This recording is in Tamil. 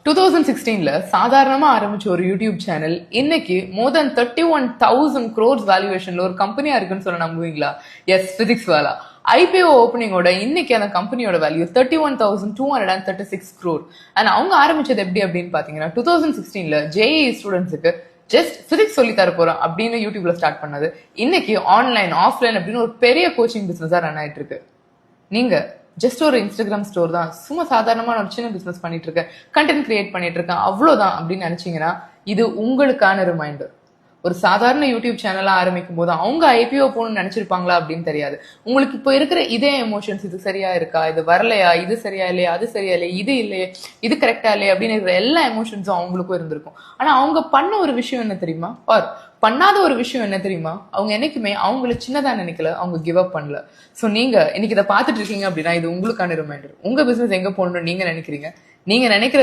2016ல சாதாரணமா ஆரம்பிச்ச ஒரு யூடியூப் சேனல் இன்னைக்கு மோர் தென் 31,000 crores வேல்யூவேஷன்ல ஒரு கம்பெனியா இருக்குன்னு சொல்ல நம்புவீங்களா? எஸ், பிசிக்ஸ் வேலா. ஐபிஓ ஓப்பனிங்கோட இன்னைக்கு அந்த கம்பெனியோட வேல்யூ 31,236 crore. அண்ட் அவங்க ஆரம்பிச்சது எப்படி அப்படின்னு பாத்தீங்கன்னா 2016ல ஜேஇ ஸ்டூடெண்ட்ஸுக்கு ஜஸ்ட் பிசிக்ஸ் சொல்லி தர போறோம் அப்படின்னு யூடியூப்ல ஸ்டார்ட் பண்ணது இன்னைக்கு ஆன்லைன் ஆஃப்லைன் அப்படின்னு ஒரு பெரிய கோச்சிங் பிசினஸா ரன் ஆயிட்டு இருக்கு. நீங்க ஜஸ்ட் ஒரு இன்ஸ்டாகிராம் ஸ்டோர் தான், சும்மா சாதாரணமான ஒரு சின்ன பிசினஸ் பண்ணிட்டு இருக்கேன், கண்டென்ட் கிரியேட் பண்ணிட்டு இருக்கேன், அவ்வளவுதான் அப்படின்னு நினைச்சீங்கன்னா இது உங்களுக்கான ரிமைண்டர். ஒரு சாதாரண யூடியூப் சேனலா ஆரம்பிக்கும் போது அவங்க ஐபிஓ போகணும்னு நினைச்சிருப்பாங்களா அப்படின்னு தெரியாது. உங்களுக்கு இப்போ இருக்கிற இதே எமோஷன்ஸ், இது சரியா இருக்கா, இது வரலையா, இது சரியா இல்லையா, அது சரியா இல்லையா, இது இல்லையே, இது கரெக்டா இல்லையா அப்படின்னு இருக்கிற எல்லா எமோஷன்ஸும் அவங்களுக்கும் இருந்திருக்கும். ஆனா அவங்க பண்ண ஒரு விஷயம் என்ன தெரியுமா, ஆர் பண்ணாத ஒரு விஷயம் என்ன தெரியுமா, அவங்க என்னைக்குமே அவங்கள சின்னதா நினைக்கல, அவங்க கிவ் அப் பண்ணல. சோ நீங்க இன்னைக்கு இதை பார்த்துட்டு இருக்கீங்க அப்படின்னா இது உங்களுக்கான ரிமைண்டர். உங்க பிசினஸ் எங்க போகணும்னு நீங்க நினைக்கிறீங்க, நீங்க நினைக்கிற